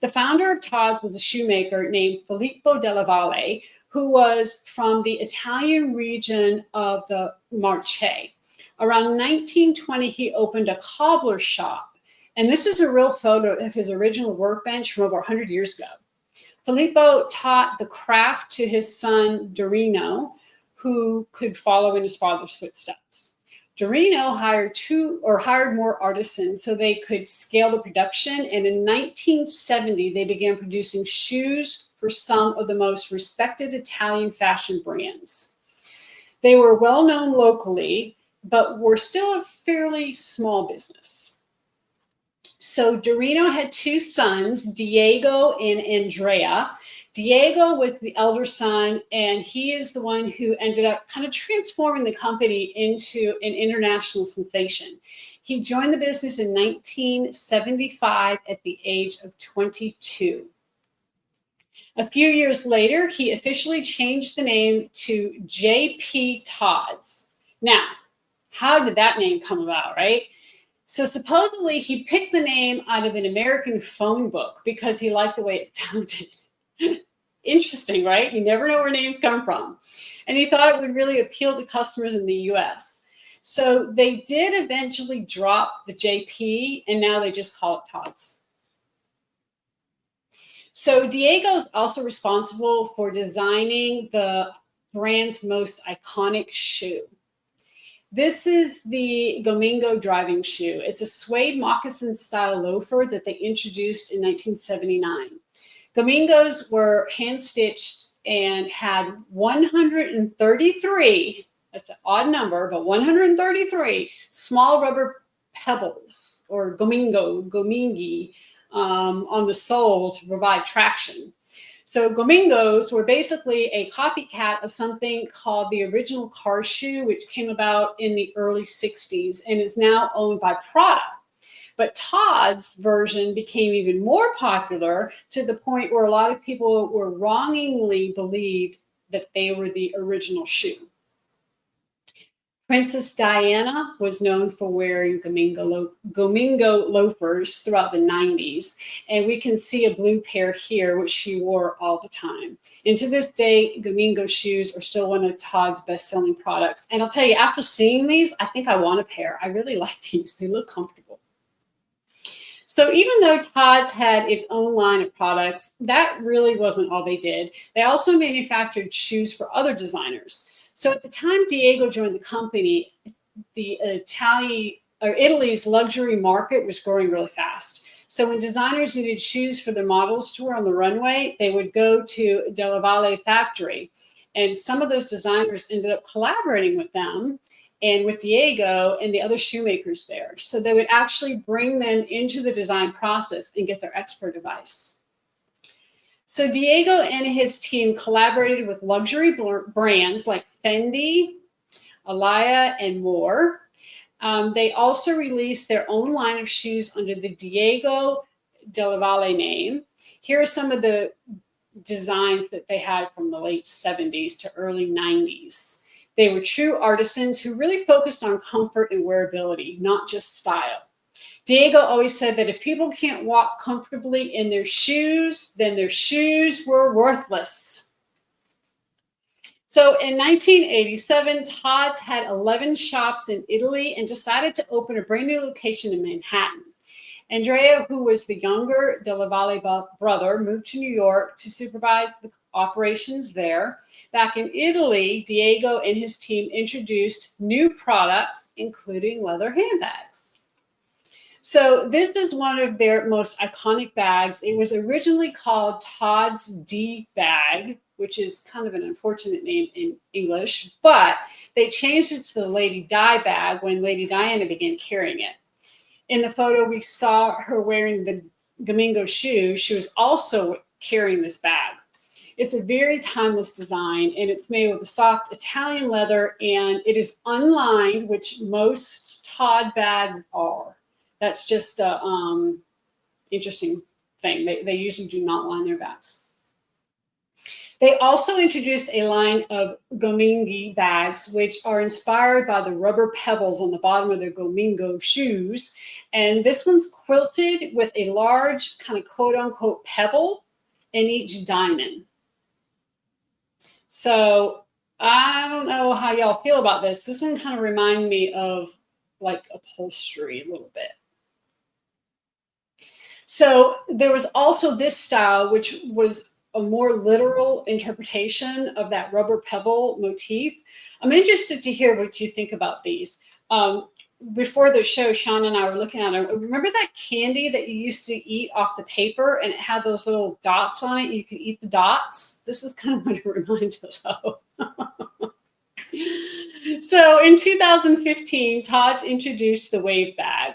The founder of Todds was a shoemaker named Filippo Della Valle, who was from the Italian region of the Marche. Around 1920, he opened a cobbler shop. And this is a real photo of his original workbench from over 100 years ago. Filippo taught the craft to his son, Dorino, who could follow in his father's footsteps. Dorino hired more artisans so they could scale the production. And in 1970, they began producing shoes for some of the most respected Italian fashion brands. They were well known locally, but were still a fairly small business. So Dorino had two sons, Diego and Andrea. Diego was the elder son, and he is the one who ended up kind of transforming the company into an international sensation. He joined the business in 1975 at the age of 22. A few years later, he officially changed the name to J.P. Todds. Now, how did that name come about, right? So supposedly he picked the name out of an American phone book because he liked the way it sounded. Interesting, right? You never know where names come from. And he thought it would really appeal to customers in the US. So they did eventually drop the JP, and now they just call it Todds. So Diego is also responsible for designing the brand's most iconic shoe. This is the Domingo driving shoe. It's a suede moccasin style loafer that they introduced in 1979. Domingos were hand stitched and had 133, that's an odd number, but 133 small rubber pebbles or gomingi on the sole to provide traction. So gomingos were basically a copycat of something called the original car shoe, which came about in the early 60s and is now owned by Prada. But Todd's version became even more popular to the point where a lot of people were wrongingly believed that they were the original shoe. Princess Diana was known for wearing Gomingo loafers throughout the 90s, and we can see a blue pair here, which she wore all the time. And to this day, Gomingo shoes are still one of Todd's best-selling products. And I'll tell you, after seeing these, I think I want a pair. I really like these. They look comfortable. So even though Todds had its own line of products, that really wasn't all they did. They also manufactured shoes for other designers. So at the time Diego joined the company, the Italy's luxury market was growing really fast. So when designers needed shoes for their models to wear on the runway, they would go to Della Valle factory. And some of those designers ended up collaborating with them and with Diego and the other shoemakers there. So they would actually bring them into the design process and get their expert advice. So Diego and his team collaborated with luxury brands like Fendi, Alaya, and more. They also released their own line of shoes under the Diego Della Valle name. Here are some of the designs that they had from the late 70s to early 90s. They were true artisans who really focused on comfort and wearability, not just style. Diego always said that if people can't walk comfortably in their shoes, then their shoes were worthless. So in 1987, Todds had 11 shops in Italy and decided to open a brand new location in Manhattan. Andrea, who was the younger Della Valle brother, moved to New York to supervise the operations there. Back in Italy, Diego and his team introduced new products, including leather handbags. So this is one of their most iconic bags. It was originally called Todds D bag, which is kind of an unfortunate name in English, but they changed it to the Lady Di bag when Lady Diana began carrying it. In the photo, we saw her wearing the Domingo shoe. She was also carrying this bag. It's a very timeless design, and it's made with a soft Italian leather, and it is unlined, which most Todd bags are. That's just a interesting thing. They usually do not line their bags. They also introduced a line of Gomingi bags, which are inspired by the rubber pebbles on the bottom of their Gomingo shoes. And this one's quilted with a large kind of quote unquote pebble in each diamond. So I don't know how y'all feel about this. This one kind of reminded me of like upholstery a little bit. So there was also this style, which was a more literal interpretation of that rubber pebble motif. I'm interested to hear what you think about these. Before the show, Sean and I were looking at it. Remember that candy that you used to eat off the paper and it had those little dots on it? You could eat the dots. This is kind of what it reminds us of. So in 2015, Todds introduced the wave bag.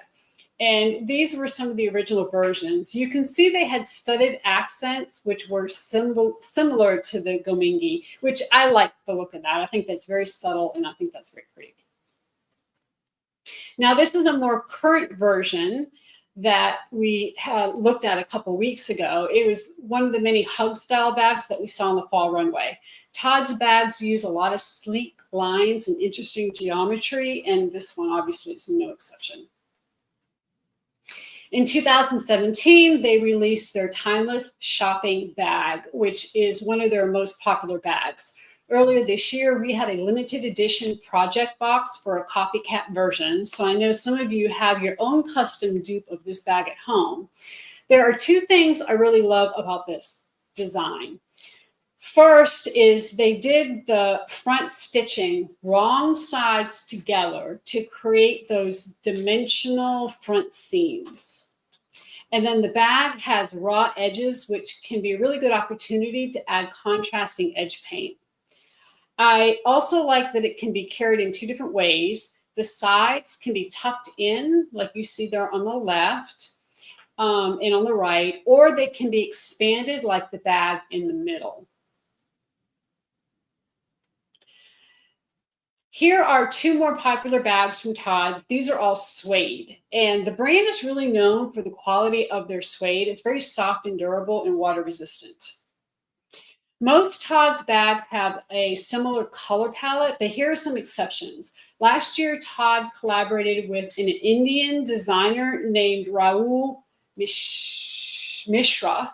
And these were some of the original versions. You can see they had studded accents, which were similar to the Gomingi, which I like the look of that. I think that's very subtle, and I think that's very pretty. Now, this is a more current version that we had looked at a couple weeks ago. It was one of the many hug style bags that we saw on the fall runway. Todd's bags use a lot of sleek lines and interesting geometry, and this one obviously is no exception. In 2017, they released their timeless shopping bag, which is one of their most popular bags. Earlier this year, we had a limited edition project box for a copycat version. So I know some of you have your own custom dupe of this bag at home. There are two things I really love about this design. First is they did the front stitching wrong sides together to create those dimensional front seams. And then the bag has raw edges, which can be a really good opportunity to add contrasting edge paint. I also like that it can be carried in two different ways. The sides can be tucked in, like you see there on the left and on the right, or they can be expanded like the bag in the middle. Here are two more popular bags from Todds. These are all suede, and the brand is really known for the quality of their suede. It's very soft and durable and water resistant. Most Todds bags have a similar color palette, but here are some exceptions. Last year, Todd collaborated with an Indian designer named Rahul Mishra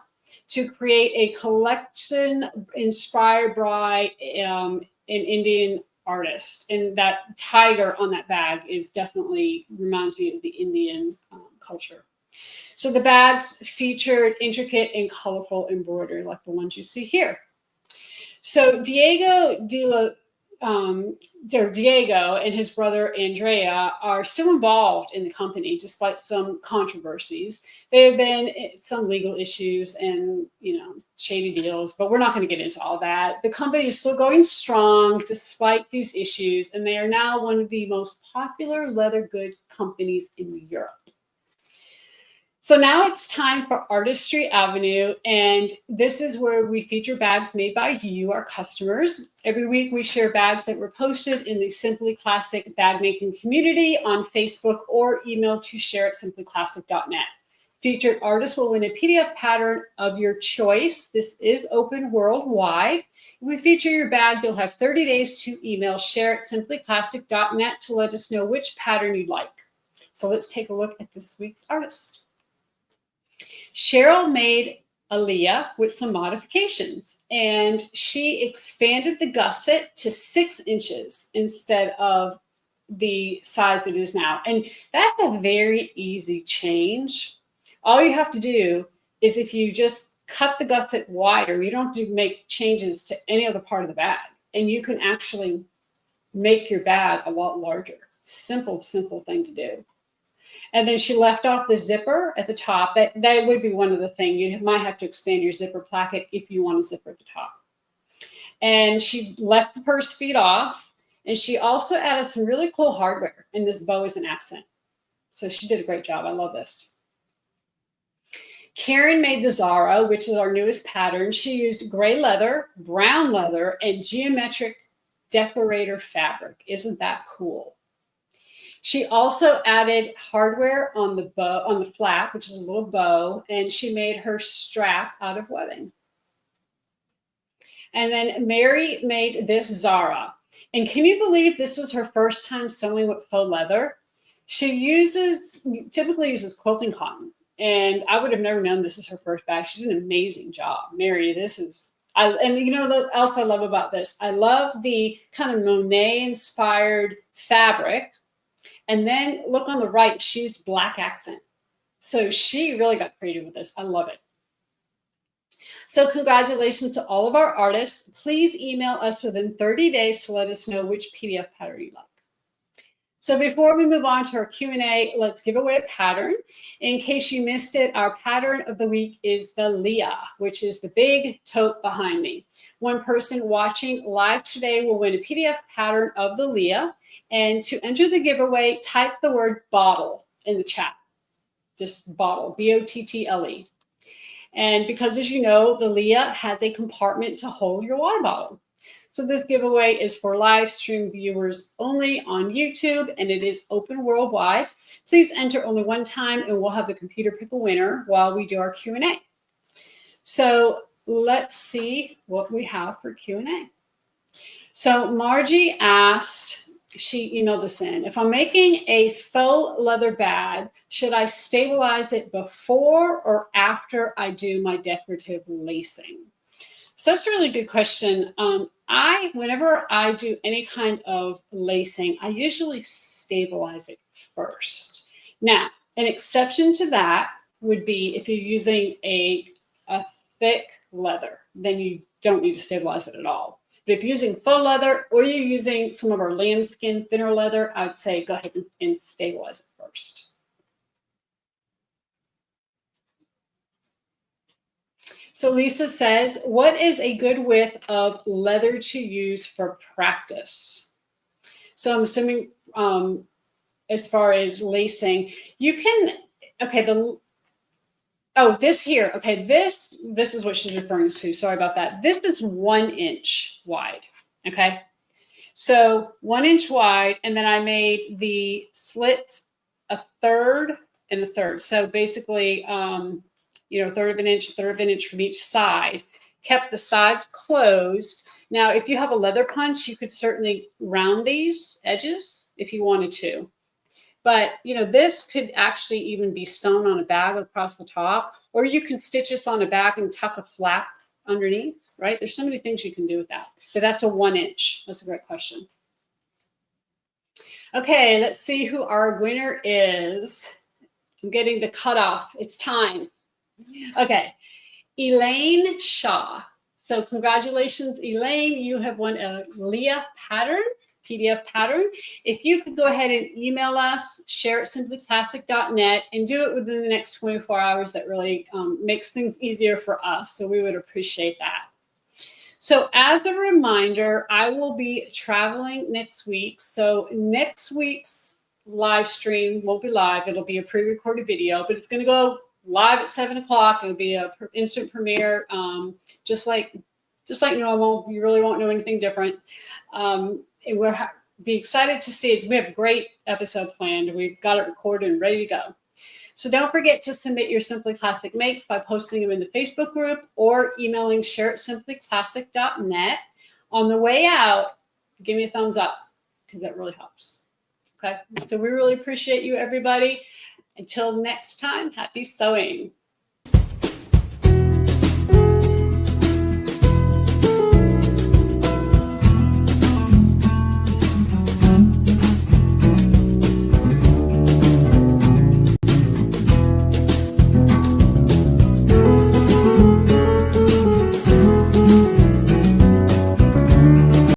to create a collection inspired by an Indian artist, and that tiger on that bag is definitely reminds me of the Indian culture. So the bags featured intricate and colorful embroidery like the ones you see here. So Diego and his brother Andrea are still involved in the company despite some controversies. There have been some legal issues and, shady deals, but we're not going to get into all that. The company is still going strong despite these issues, and they are now one of the most popular leather goods companies in Europe. So now it's time for Artistry Avenue, and this is where we feature bags made by you, our customers. Every week we share bags that were posted in the Simply Classic bag making community on Facebook or email to share@simplyclassic.net. Featured artists will win a PDF pattern of your choice. This is open worldwide. If we feature your bag, you'll have 30 days to email share@simplyclassic.net to let us know which pattern you'd like. So let's take a look at this week's artist. Cheryl made a Leah with some modifications, and she expanded the gusset to 6 inches instead of the size that it is now. And that's a very easy change. All you have to do is if you just cut the gusset wider, you don't have to make changes to any other part of the bag, and you can actually make your bag a lot larger. Simple thing to do. And then she left off the zipper at the top. That would be one of the things. You might have to expand your zipper placket if you want a zipper at the top. And she left the purse feet off. And she also added some really cool hardware. And this bow is an accent. So she did a great job. I love this. Karen made the Zara, which is our newest pattern. She used gray leather, brown leather, and geometric decorator fabric. Isn't that cool? She also added hardware on the bow, on the flap, which is a little bow, and she made her strap out of webbing. And then Mary made this Zara. And can you believe this was her first time sewing with faux leather? She typically uses quilting cotton. And I would have never known this is her first bag. She did an amazing job. Mary, this is, and you know what else I love about this? I love the kind of Monet-inspired fabric. And then look on the right, she used black accent. So she really got creative with this. I love it. So congratulations to all of our artists. Please email us within 30 days to let us know which PDF pattern you like. So before we move on to our Q&A, let's give away a pattern. In case you missed it, our pattern of the week is the Leah, which is the big tote behind me. One person watching live today will win a PDF pattern of the Leah. And to enter the giveaway, type the word bottle in the chat. Just bottle, B-O-T-T-L-E. And because, as you know, the Leah has a compartment to hold your water bottle. So this giveaway is for live stream viewers only on YouTube, and it is open worldwide. Please enter only one time, and we'll have the computer pick a winner while we do our Q&A. So let's see what we have for Q&A. So Margie asked, she emailed this in, if I'm making a faux leather bag, should I stabilize it before or after I do my decorative lacing? So that's a really good question. Whenever I do any kind of lacing, I usually stabilize it first. Now, an exception to that would be if you're using a thick leather, then you don't need to stabilize it at all. But if you're using faux leather or you're using some of our lambskin thinner leather, I would say go ahead and stabilize it first. So Lisa says, what is a good width of leather to use for practice? So I'm assuming as far as lacing, you can, okay, this here, okay, this is what she's referring to. Sorry about that. This is 1 inch wide, okay? So 1 inch wide, and then I made the slits a third and a third. So basically, you know, third of an inch from each side, kept the sides closed. Now, if you have a leather punch, you could certainly round these edges if you wanted to. But, you know, this could actually even be sewn on a bag across the top, or you can stitch this on a bag and tuck a flap underneath, right? There's so many things you can do with that. But that's a 1 inch. That's a great question. Okay, let's see who our winner is. I'm getting the cutoff. It's time. Okay, Elaine Shaw. So congratulations, Elaine. You have won a Leah pattern, PDF pattern. If you could go ahead and email us, share@simplyclassic.net, and do it within the next 24 hours, that really makes things easier for us. So we would appreciate that. So as a reminder, I will be traveling next week. So next week's live stream won't be live. It'll be a pre-recorded video, but it's going to go live at 7 o'clock. It'll be an instant premiere, just like normal. You really won't know anything different. And we'll be excited to see it. We have a great episode planned. We've got it recorded and ready to go. So don't forget to submit your Simply Classic makes by posting them in the Facebook group or emailing share@simplyclassic.net. On the way out, give me a thumbs up because that really helps. Okay, so we really appreciate you, everybody. Until next time, happy sewing.